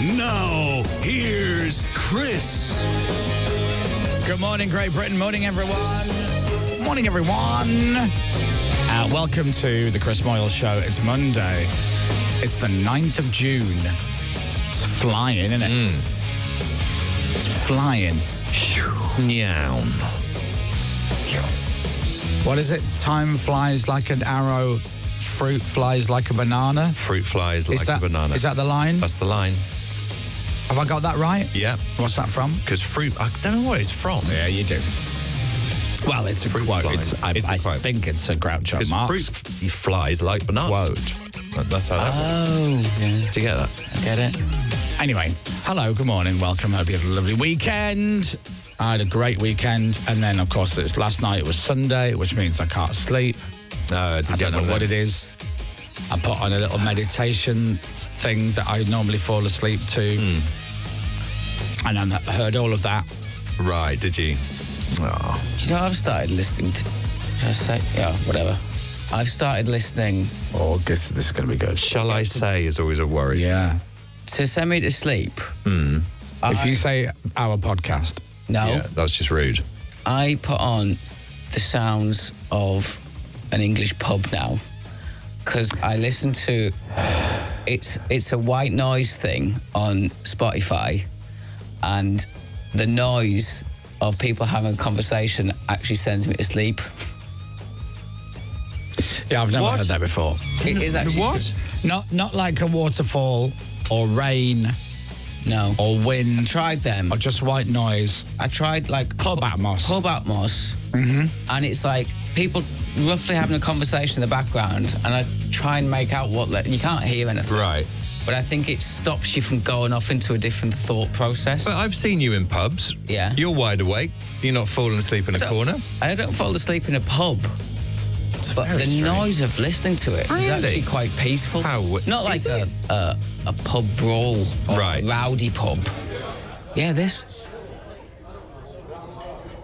Now, here's Chris. Good morning, Great Britain. Morning, everyone. Morning, everyone. Welcome to the Chris Moyles Show. It's Monday. It's the 9th of June. It's flying, isn't it? It's flying. Meow. What is it? Time flies like an arrow. Fruit flies like a banana. Fruit flies like a banana. Is that the line? That's the line. Have I got that right? Yeah. What's that from? Because fruit, I don't know what it's from. Yeah, you do. Well, it's a Fruit quote. flies. I quote. think it's a Groucho Marx. Fruit flies like bananas. Quote. That's how that works. Oh, yeah. Do you get that? I get it. Anyway, hello, good morning, welcome. Hope you had a lovely weekend. I had a great weekend, and then, of course, last night it was Sunday, which means I can't sleep. I don't know what it is. I put on a little meditation thing that I normally fall asleep to, and I heard all of that. Right, did you? Oh. Do you know what I've started listening to? Should I say? Yeah, whatever. I've started listening. Oh, this is going to be good. Shall I say is always a worry. Yeah. To send me to sleep. If you say our podcast. No. Yeah, that's just rude. I put on the sounds of an English pub now because I listen to it's a white noise thing on Spotify, and the noise of people having a conversation actually sends me to sleep. Yeah, I've never heard that before. It is actually What? Not like a waterfall or rain. No. Or wind. I tried them. Or just white noise. I tried like Pub atmos. Pub atmos. And it's like people roughly having a conversation in the background, and I try and make out you can't hear anything. Right. But I think it stops you from going off into a different thought process. But I've seen you in pubs. Yeah. You're wide awake. You're not falling asleep in a corner. I don't fall asleep in a pub. But the strange. noise of listening to it is Really? actually quite peaceful. Not like is it? a pub brawl or Right. a rowdy pub. Yeah, this.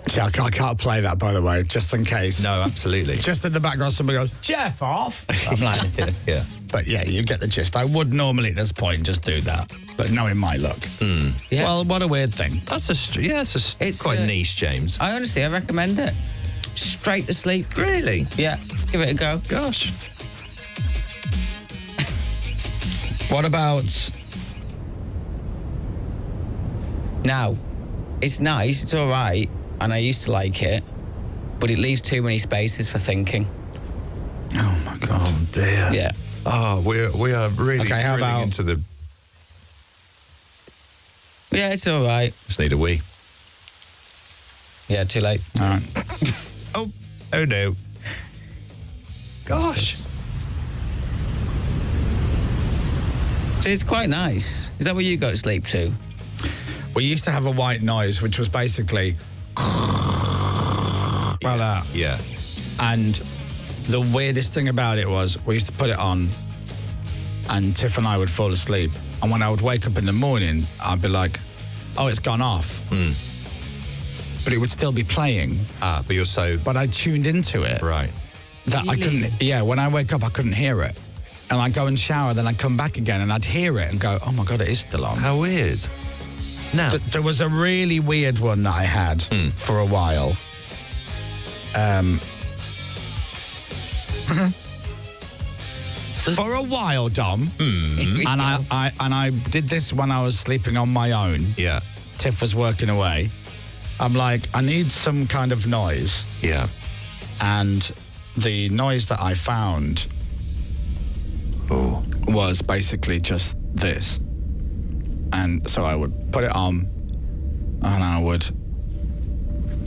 See, I can't play that, by the way, just in case. No, absolutely. Just in the background, somebody goes, Jeff off. I'm like, Yeah. but yeah, you get the gist. I would normally at this point just do that, but knowing my luck. Yeah. Well, what a weird thing. That's it's quite niche, James. I recommend it. Straight to sleep. Really? Yeah, give it a go. Gosh. What about... Now, it's nice, it's all right, and I used to like it, but it leaves too many spaces for thinking. Oh, my God. Oh, dear. Yeah. Oh, we are really Okay, how drilling about- into the... Yeah, it's all right. Just need a wee. Yeah, too late. All right. Oh no. Gosh. So it's quite nice. Is that what you go to sleep to? We used to have a white noise, which was basically... like that. Yeah. And the weirdest thing about it was we used to put it on and Tiff and I would fall asleep. And when I would wake up in the morning, I'd be like, oh, it's gone off. But it would still be playing. But you're so... But I tuned into it. Right. That I couldn't... Yeah, when I wake up, I couldn't hear it. And I'd go and shower, then I'd come back again and I'd hear it and go, oh, my God, it is still on. How weird. Now... There was a really weird one that I had for a while. For a while, Dom, and I did this when I was sleeping on my own. Yeah. Tiff was working away. I'm like, I need some kind of noise, Yeah. and the noise that I found was basically just this. And so I would put it on, and I would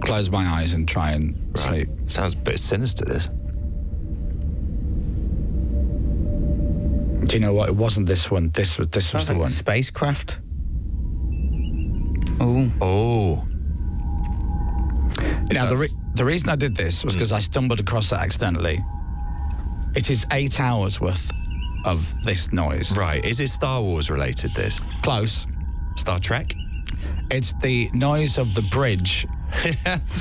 close my eyes and try and sleep. Sounds a bit sinister, this. Do you know what? It wasn't this one. This was the one. Spacecraft. Oh. Oh. Now, the reason I did this was because I stumbled across it accidentally. It is 8 hours worth of this noise. Right. Is it Star Wars related, this? Close. Star Trek? It's the noise of the bridge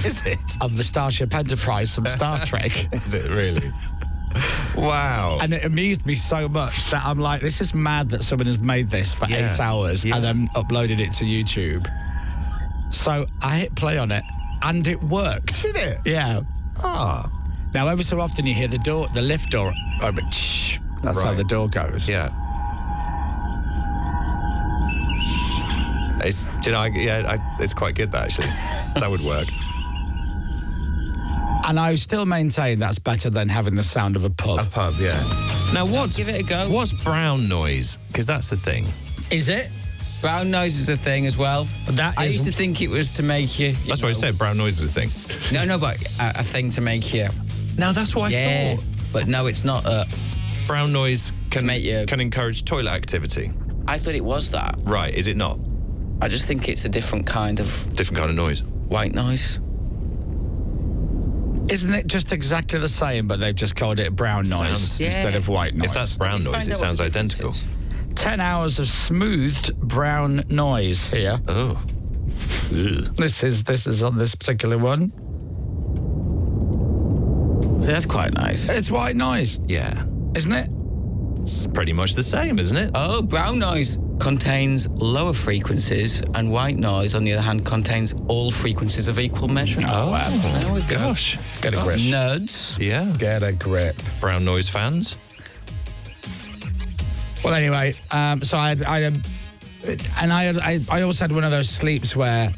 Is it? of the Starship Enterprise from Star Trek. Is it really? Wow. And it amused me so much that I'm like, this is mad that someone has made this for 8 hours and then uploaded it to YouTube. So I hit play on it and it worked. Did it? Yeah. Ah. Now, every so often you hear the lift door open. That's how the door goes. Yeah. It's, do you know, it's quite good, that, actually. That would work. And I still maintain that's better than having the sound of a pub. A pub, yeah. Now, Give it a go. What's brown noise? Because that's the thing. Is it? Brown noise is a thing as well. I used to think it was to make you... That's what I said, brown noise is a thing. No, but a thing to make you... Now, that's what I thought. But no, it's not a... Brown noise can encourage toilet activity. I thought it was that. Right, is it not? I just think it's a different kind of noise. White noise. Isn't it just exactly the same, but they've just called it brown noise instead of white noise? If that's brown noise, it sounds identical. 10 hours of smoothed brown noise here. Oh. This is on this particular one. That's quite nice. It's white noise. Yeah. Isn't it? It's pretty much the same, isn't it? Oh, brown noise contains lower frequencies, and white noise, on the other hand, contains all frequencies of equal measure. Oh, wow. There we go. Gosh. Get a grip. Nerds. Yeah. Get a grip. Brown noise fans. Well, anyway, so I also had one of those sleeps where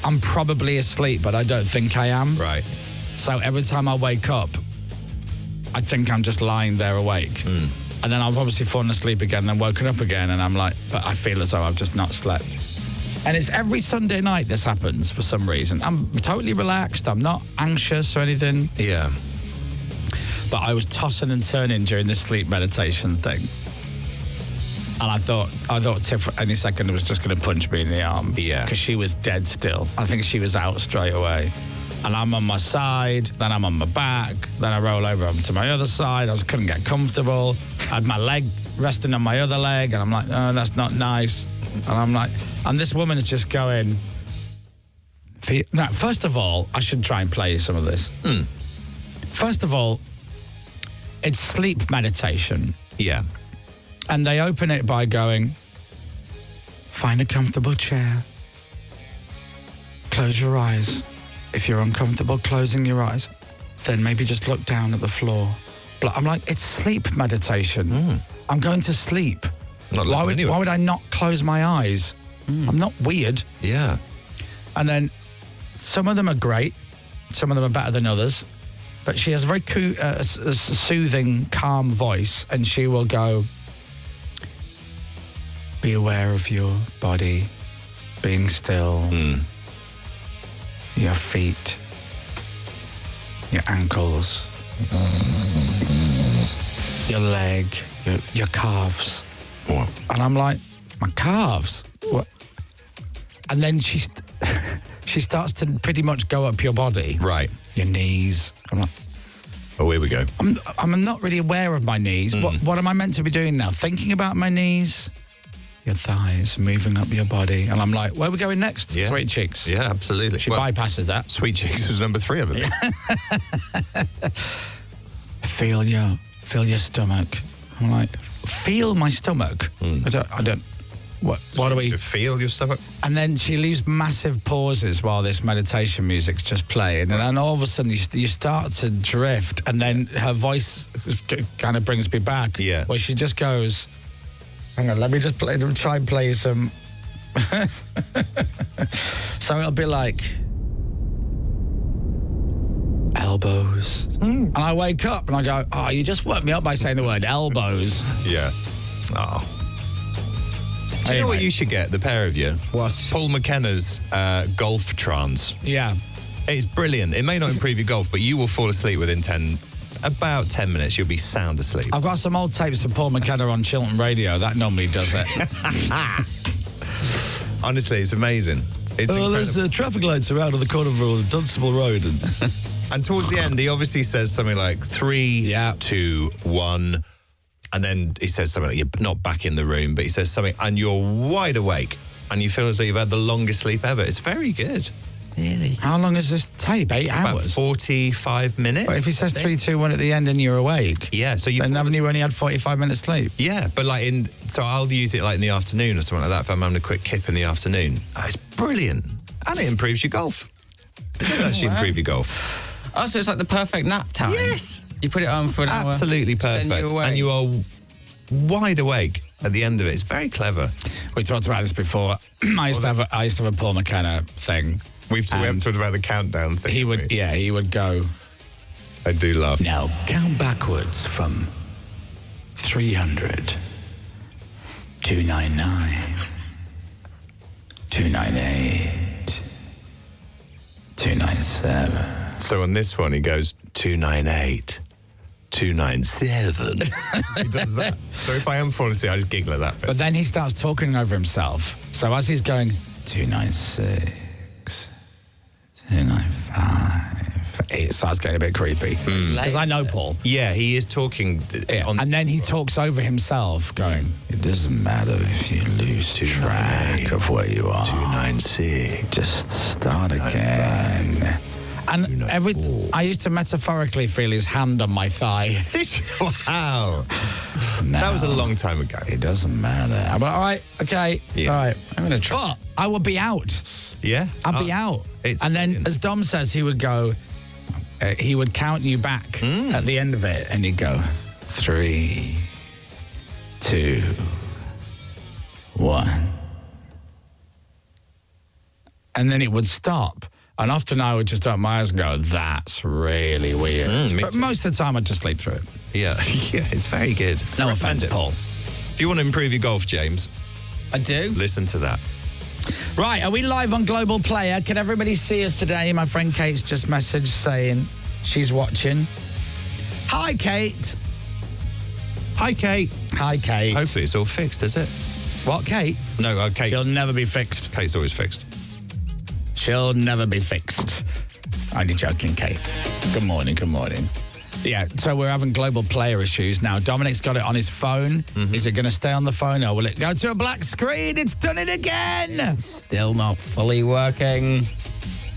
I'm probably asleep, but I don't think I am. Right. So every time I wake up, I think I'm just lying there awake. And then I've obviously fallen asleep again, then woken up again, and I'm like, but I feel as though I've just not slept. And it's every Sunday night this happens for some reason. I'm totally relaxed. I'm not anxious or anything. Yeah. But I was tossing and turning during this sleep meditation thing. And I thought Tiff any second was just going to punch me in the arm. Yeah. Because she was dead still. I think she was out straight away. And I'm on my side, then I'm on my back, then I roll over onto my other side. I couldn't get comfortable. I had my leg resting on my other leg, and I'm like, oh, that's not nice. And I'm like, and this woman is just going... Now, first of all, I should try and play you some of this. First of all, it's sleep meditation. Yeah. And they open it by going, find a comfortable chair. Close your eyes. If you're uncomfortable closing your eyes, then maybe just look down at the floor. But I'm like, it's sleep meditation. I'm going to sleep. Why would I not close my eyes? I'm not weird. Yeah. And then some of them are great. Some of them are better than others. But she has a very soothing, calm voice, and she will go, be aware of your body being still, your feet, your ankles, your leg, your calves. What? And I'm like, my calves? What? And then she starts to pretty much go up your body. Right. Your knees. I'm like, oh, here we go. I'm not really aware of my knees. What am I meant to be doing now? Thinking about my knees? Your thighs, moving up your body. And I'm like, where are we going next? Yeah. Sweet cheeks. Yeah, absolutely. She bypasses that. Sweet cheeks was number 3 on the list. Feel your stomach. I'm like, feel my stomach? I don't. What do we... To feel your stomach? And then she leaves massive pauses while this meditation music's just playing. And then all of a sudden you start to drift. And then her voice kind of brings me back. Yeah. Where she just goes... Hang on, let me just try and play some... So it'll be like... elbows. And I wake up and I go, oh, you just woke me up by saying the word elbows. Yeah. Oh. Do you know what you should get, the pair of you? What? Paul McKenna's golf trance. Yeah. It's brilliant. It may not improve your golf, but you will fall asleep within about 10 minutes. You'll be sound asleep. I've got some old tapes of Paul McKenna on Chiltern Radio. That normally does it. Honestly, it's amazing. It's incredible. There's traffic lights around on the corner of Dunstable Road. And towards the end, he obviously says something like 3, 2, 1. And then he says something like, you're not back in the room, but he says something, and you're wide awake. And you feel as though you've had the longest sleep ever. It's very good. Really? How long is this tape? 8 About hours? 45 minutes. But if he says 3, 2, 1 at the end and you're awake, Yeah, so then haven't you only had 45 minutes sleep? Yeah, but so I'll use it like in the afternoon or something like that if I'm having a quick kip in the afternoon. Oh, it's brilliant. And it improves your golf. It does actually improve your golf. Oh, so it's like the perfect nap time? Yes. You put it on for an hour. Absolutely send perfect. you away. And you are wide awake at the end of it. It's very clever. We talked about this before. I used to have a Paul McKenna thing. We haven't talked about the countdown thing. He would go, I do laugh. now count backwards from 300, 299, 298, 297. So on this one, he goes 298, 297. He does that. So if I am falling asleep, I just giggle at that bit. But then he starts talking over himself. So as he's going, 296, 295, it starts getting a bit creepy. Because I know Paul. Yeah, he is talking. Yeah. And then he talks over himself, going, it doesn't matter if you lose track of where you are. 296. Just start again. And I used to metaphorically feel his hand on my thigh. Wow. No, That was a long time ago. it doesn't matter. I'm like, all right, okay, Yeah. all right. I'm going to try. But I would be out. Yeah? I'd be out. it's And then, brilliant. as Dom says, he would go, he would count you back at the end of it, and he'd go, 3, 2, 1. And then it would stop. And often I would just open my eyes and go, that's really weird. Me But too. most of the time I'd just sleep through it. Yeah, yeah, it's very good. No Recommend offense, it. Paul. If you want to improve your golf, James, I do. listen to that. Right, are we live on Global Player? Can everybody see us today? My friend Kate's just messaged saying she's watching. Hi, Kate. Hi, Kate. Hi, Kate. Hopefully it's all fixed, is it? What, Kate? No, Kate. She'll never be fixed. Kate's always fixed. She'll never be fixed. Only joking, Kate. Good morning, good morning. Yeah, so we're having Global Player issues now. Dominic's got it on his phone. Is it going to stay on the phone or will it go to a black screen? It's done it again. Still not fully working.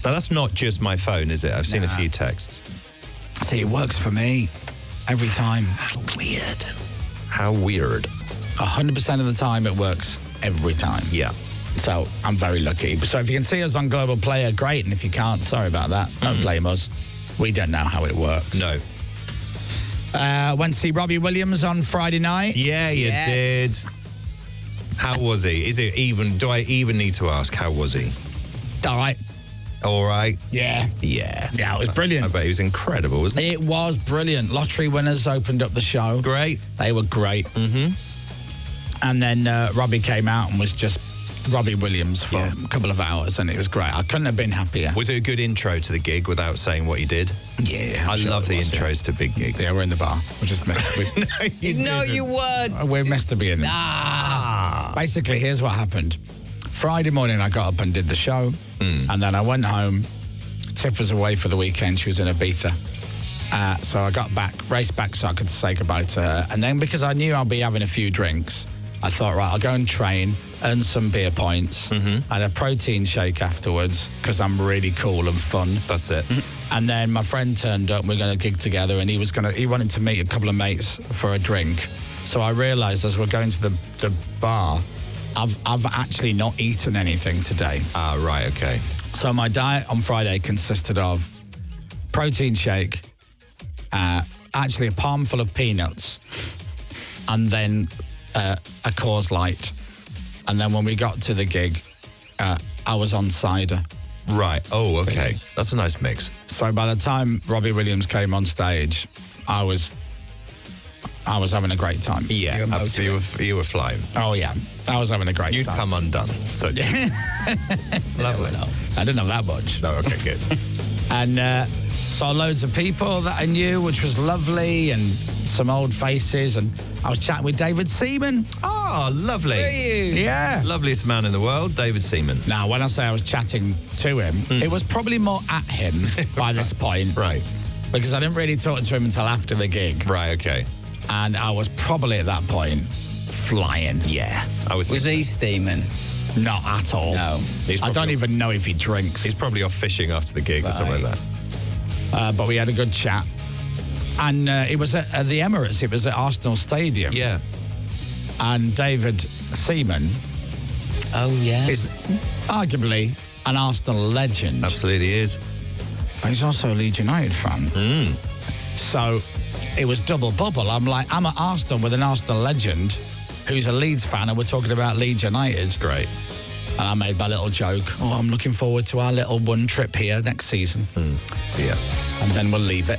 Now, that's not just my phone, is it? I've seen a few texts. See, it works for me every time. How weird. How weird. 100% of the time it works every time. Yeah. So I'm very lucky. So if you can see us on Global Player, great. And if you can't, sorry about that. Don't blame us. We don't know how it works. No. Went to see Robbie Williams on Friday night. Yeah, you Yes. did. How was he? Do I even need to ask, how was he? All right. All right. Yeah. Yeah. Yeah, it was brilliant. I bet he was incredible, wasn't he? It was brilliant. Lottery winners opened up the show. Great. They were great. Mm-hmm. And then Robbie came out and was just Robbie Williams for a couple of hours, and it was great. I couldn't have been happier. Was it a good intro to the gig without saying what he did? Yeah. I love the intros to big gigs. Yeah, we're in the bar. We just missed. You weren't. We missed to be in it. Basically, here's what happened. Friday morning, I got up and did the show, and then I went home. Tiff was away for the weekend. She was in Ibiza. So I got back, raced back so I could say goodbye to her. And then because I knew I'd be having a few drinks, I thought, right, I'll go and train, earn some beer points, and a protein shake afterwards because I'm really cool and fun. That's it. And then my friend turned up. We're going to gig together, and he wanted to meet a couple of mates for a drink. So I realised as we're going to the bar, I've actually not eaten anything today. Ah, right, okay. So my diet on Friday consisted of protein shake, actually a palm full of peanuts, and then a Coors Light. And then when we got to the gig, I was on cider. Right. Oh, okay. That's a nice mix. So by the time Robbie Williams came on stage, I was having a great time. Yeah, You're absolutely. You were flying. Oh, yeah. I was having a great You'd time. come undone. So lovely. I didn't have that much. No, okay, good. And saw loads of people that I knew, which was lovely, and some old faces. And I was chatting with David Seaman. Oh, lovely. Were you? Yeah. Loveliest man in the world, David Seaman. Now, when I say I was chatting to him, it was probably more at him by this point. Right. Because I didn't really talk to him until after the gig. Right, okay. And I was probably at that point flying. Yeah. I would think Was he steaming? Not at all. No. I don't even know if he drinks. He's probably off fishing after the gig or something like that. But we had a good chat. And it was at the Emirates. It was at Arsenal Stadium. Yeah. And David Seaman is arguably an Arsenal legend. Absolutely is. But he's also a Leeds United fan. So it was double bubble. I'm at Arsenal with an Arsenal legend who's a Leeds fan, and we're talking about Leeds United. Great. And I made my little joke. Oh, I'm looking forward to our little one trip here next season. Yeah. And then we'll leave it.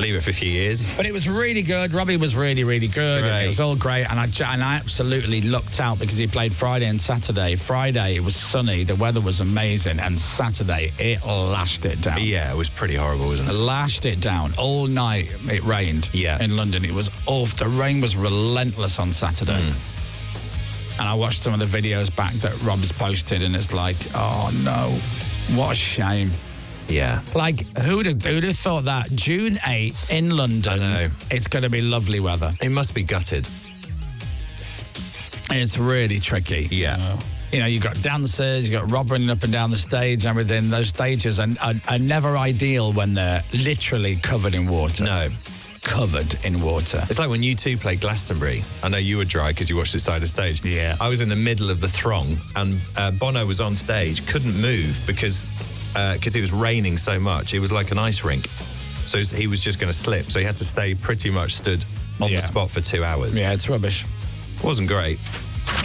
Leave it for a few years. But it was really good. Robbie was really, really good. And it was all great. And I absolutely lucked out because he played Friday and Saturday. Friday, it was sunny. The weather was amazing. And Saturday, it lashed it down. Yeah, it was pretty horrible, wasn't it? Lashed it down. All night, it rained in London. It was awful. The rain was relentless on Saturday. And I watched some of the videos back that Rob's posted, and it's like, oh, no. What a shame. Yeah. Like, who'd have thought that June 8th in London, I know. It's going to be lovely weather. It must be gutted. It's really tricky. Yeah. You know, you've got dancers, you've got Rob running up and down the stage and everything. Those stages are never ideal when they're literally covered in water. No. Covered in water. It's like when you two played Glastonbury. I know you were dry because you watched it side of stage. Yeah. I was in the middle of the throng, and Bono was on stage, couldn't move because it was raining so much. It was like an ice rink. So he was just going to slip. So he had to stay pretty much stood on the spot for 2 hours. Yeah, it's rubbish. Wasn't great.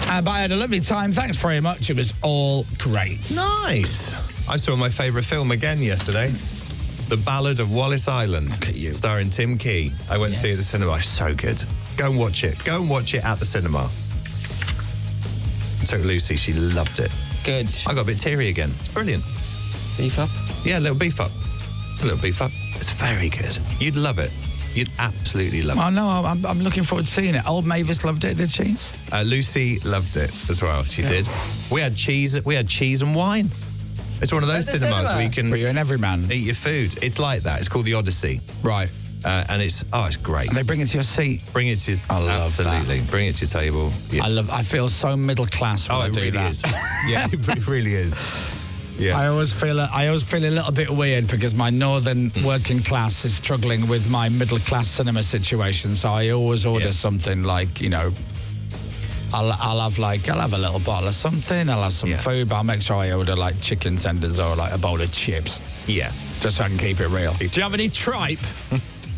But I had a lovely time. Thanks very much. It was all great. Nice. I saw my favourite film again yesterday. The Ballad of Wallace Island. Look at you. Starring Tim Key. I went to see it at the cinema. It's so good. Go and watch it. Go and watch it at the cinema. I took Lucy. She loved it. Good. I got a bit teary again. It's brilliant. Beef up? Yeah, a little beef up. A little beef up. It's very good. You'd love it. You'd absolutely love it. Oh, no, I'm looking forward to seeing it. Old Mavis loved it, did she? Lucy loved it as well. She did. We had cheese and wine. It's one of those cinemas where you can But you're an everyman. eat your food. It's like that. It's called the Odyssey. Right. And it's great. And they bring it to your seat. Bring it to I love that. absolutely. Bring it to your table. Yeah. I feel so middle class when I it do really that. is. Yeah, it really is. Yeah. I always feel a little bit weird because my northern working class is struggling with my middle class cinema situation. So I always order something like, you know, I'll have a little bottle of something. I'll have some food, but I'll make sure I order like chicken tenders or like a bowl of chips. Yeah. Just so I can keep it real. Do you have any tripe?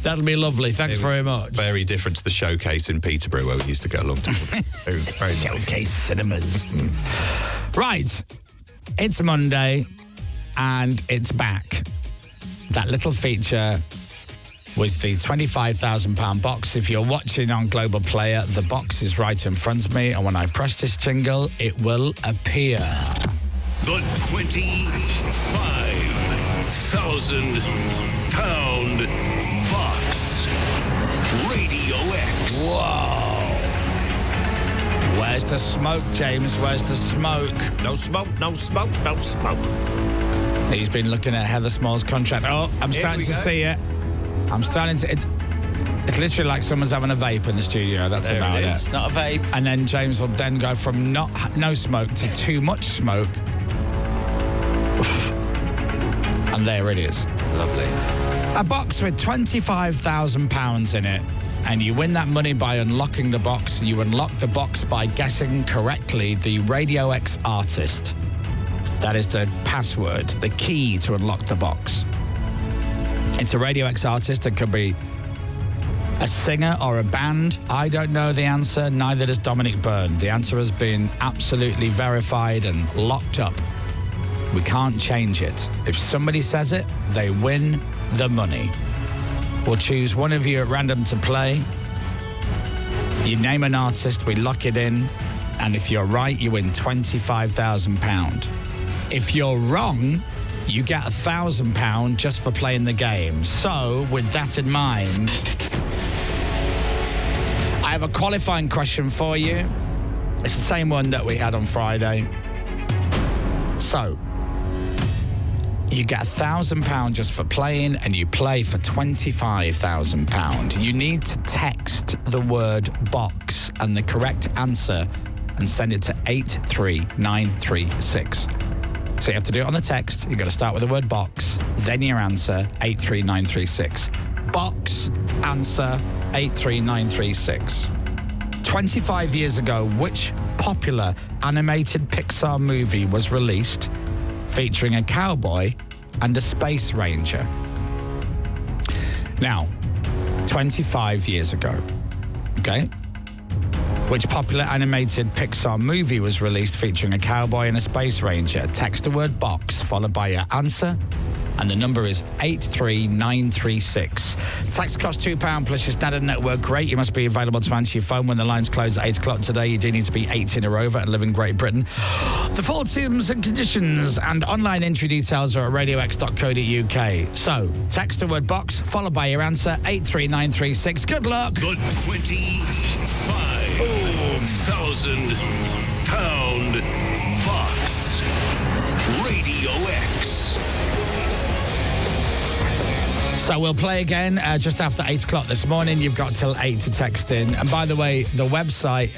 That'll be lovely. Thanks very much. Very different to the Showcase in Peterborough where we used to go along to. It was very nice. Showcase cinemas. Right. It's Monday and it's back. That little feature was the £25,000 box. If you're watching on Global Player, the box is right in front of me, and when I press this jingle, it will appear. The £25,000 box. Radio X. Whoa. Where's the smoke, James? Where's the smoke? No smoke, no smoke, no smoke. He's been looking at Heather Small's contract. Oh, I'm starting to see it. I'm starting to... It's literally like someone's having a vape in the studio. That's There about it it. is. Not a vape. And then James will then go from no smoke to too much smoke. And there it is. Lovely. A box with £25,000 in it. And you win that money by unlocking the box. You unlock the box by guessing correctly the Radio X artist. That is the password, the key to unlock the box. It's a Radio X artist. It could be a singer or a band. I don't know the answer, neither does Dominic Byrne. The answer has been absolutely verified and locked up. We can't change it. If somebody says it, they win the money. We'll choose one of you at random to play. You name an artist, we lock it in, and if you're right, you win £25,000. If you're wrong, you get £1,000 just for playing the game. So, with that in mind, I have a qualifying question for you. It's the same one that we had on Friday. So, you get £1,000 just for playing, and you play for £25,000. You need to text the word box and the correct answer and send it to 83936. So you have to do it on the text. You've got to start with the word box, then your answer, 83936. Box, answer, 83936. 25 years ago, which popular animated Pixar movie was released featuring a cowboy and a space ranger? Now, 25 years ago, okay? Which popular animated Pixar movie was released featuring a cowboy and a space ranger? Text the word box followed by your answer, and the number is 83936. Tax costs £2 plus your standard network rate. You must be available to answer your phone when the lines close at 8 o'clock today. You do need to be 18 or over and live in Great Britain. The full terms and conditions and online entry details are at radiox.co.uk. So, text the word box followed by your answer, 83936. Good luck. The £25,000 box. Radio X. So we'll play again just after 8 o'clock this morning. You've got till 8 to text in. And by the way, the website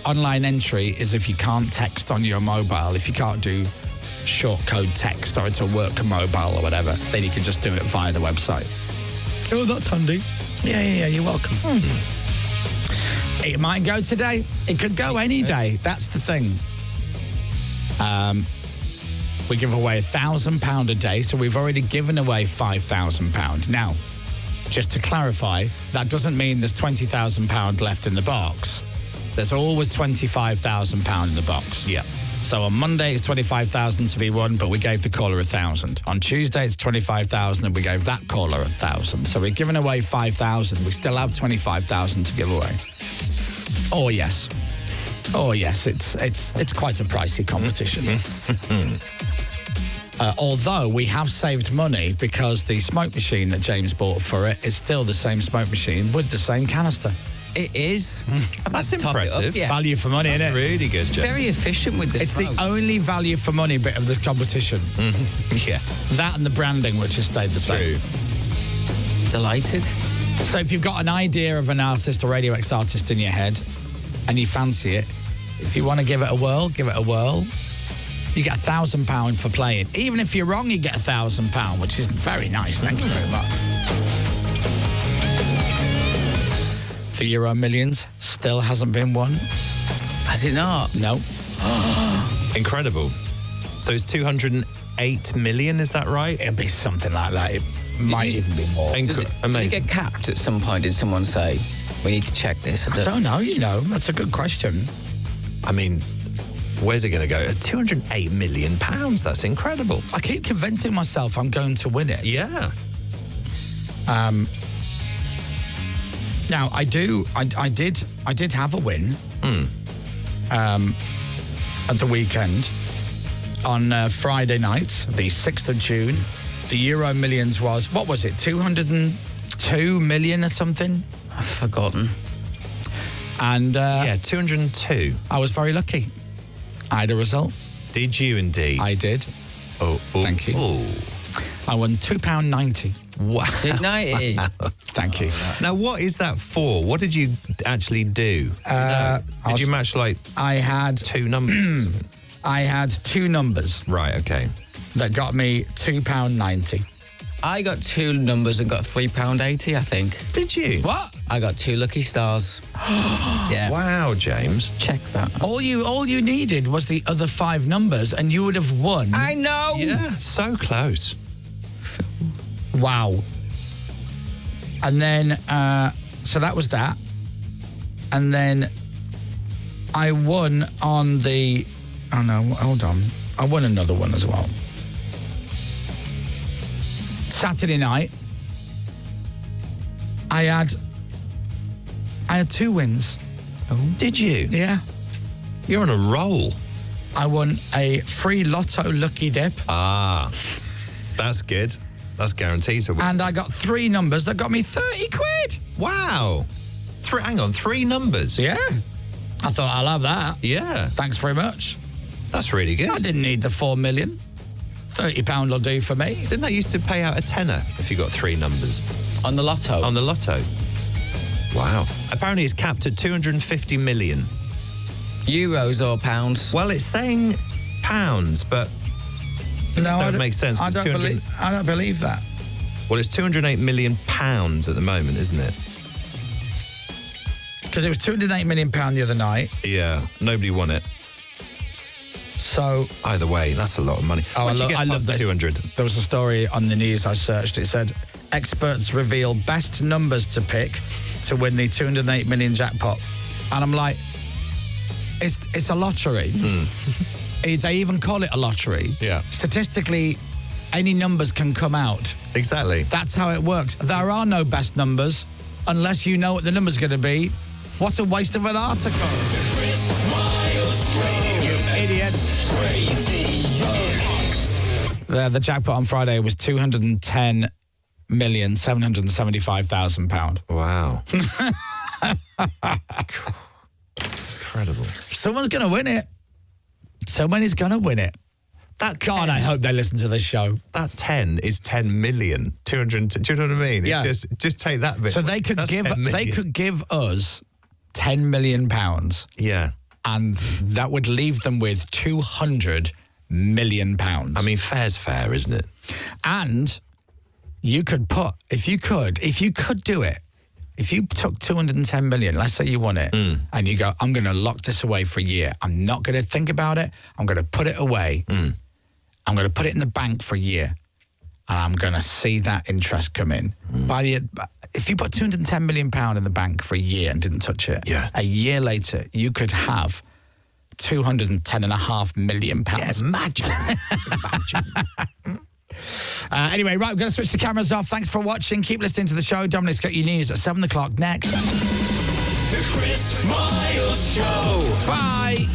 online entry is if you can't text on your mobile, if you can't do short code text or it's a work mobile or whatever, then you can just do it via the website. Oh, that's handy. Yeah, you're welcome. It might go today. It could go any day. That's the thing. We give away £1,000 a day, so we've already given away £5,000. Now, just to clarify, that doesn't mean there's £20,000 left in the box. There's always £25,000 in the box. Yeah. So on Monday it's 25,000 to be won, but we gave the caller 1,000. On Tuesday it's 25,000, and we gave that caller 1,000. So we're giving away 5,000. We still have 25,000 to give away. Oh yes, it's quite a pricey competition. Although we have saved money because the smoke machine that James bought for it is still the same smoke machine with the same canister. It is. That's Top it up, impressive. yeah. Value for money, isn't it? Really good, James. Very efficient with this. It's the only value for money bit of this competition. Yeah. That and the branding, which has stayed the same. True. Delighted. So if you've got an idea of an artist or Radio X artist in your head and you fancy it, if you want to give it a whirl, give it a whirl. You get £1,000 for playing. Even if you're wrong, you get £1,000, which is very nice. Thank you very much. The Euro Millions still hasn't been won. Has it not? No. Incredible. So it's 208 million, is that right? It'll be something like that. It might even be more. Does it Amazing. get capped at some point? Did someone say, we need to check this? I don't know, That's a good question. I mean, where's it going to go? £208 million. That's incredible. I keep convincing myself I'm going to win it. Yeah. Now I did have a win at the weekend on Friday night, the 6th of June. The Euro Millions was, what was it, 202 million or something? I've forgotten. And Yeah, 202. I was very lucky. I had a result. Did you indeed? I did. Oh, Thank you. Oh. I won £2.90. Wow. 290. Thank you. Now, what is that for? What did you actually do? Did you match like I had two numbers? I had two numbers Right, okay. that got me £2.90. I got two numbers and got £3.80, I think. Did you? What? I got two lucky stars. Yeah. Wow, James. Check that. All you needed was the other five numbers and you would have won. I know. Yeah, so close. Wow. And then, so that was that. And then I won on the, oh no, hold on. I won another one as well. Saturday night, I had two wins. Oh, did you? Yeah. You're on a roll. I won a free Lotto Lucky Dip. Ah, that's good. That's guaranteed to win. And I got three numbers that got me 30 quid. Wow. Hang on, three numbers? Yeah. I thought, I'll have that. Yeah. Thanks very much. That's really good. I didn't need the 4 million. £30 will do for me. Didn't that used to pay out a tenner if you got three numbers? On the lotto? On the lotto. Wow. Apparently it's capped at 250 million. Euros or pounds? Well, it's saying pounds, but that would make sense. I don't believe that. Well, it's 208 million pounds at the moment, isn't it? Because it was 208 million pound the other night. Yeah, nobody won it. So either way, that's a lot of money. I love this. 200. There was a story on the news I searched. It said experts reveal best numbers to pick to win the 208 million jackpot, and I'm like, it's a lottery. They even call it a lottery. Yeah. Statistically, any numbers can come out. Exactly. That's how it works. There are no best numbers unless you know what the number's going to be. What a waste of an article. Chris Moyles Show. You idiot. The jackpot on Friday was £210,775,000. Wow. Incredible. Someone's going to win it. Someone is going to win it. God, I hope they listen to this show. That 10 is 10 million. 200. Do you know what I mean? Yeah. Just take that bit. So they could give us £10 million. Yeah. And that would leave them with £200 million. I mean, fair's fair, isn't it? And you could put, if you could do it, if you took 210 million, let's say you won it, and you go, I'm going to lock this away for a year. I'm not going to think about it. I'm going to put it away. I'm going to put it in the bank for a year. And I'm going to see that interest come in. If you put £210 million in the bank for a year and didn't touch it, a year later, you could have £210.5 million. Yeah, imagine. Anyway, right, we're going to switch the cameras off. Thanks for watching. Keep listening to the show. Dominic's got your news at 7 o'clock next. The Chris Moyles Show. Bye.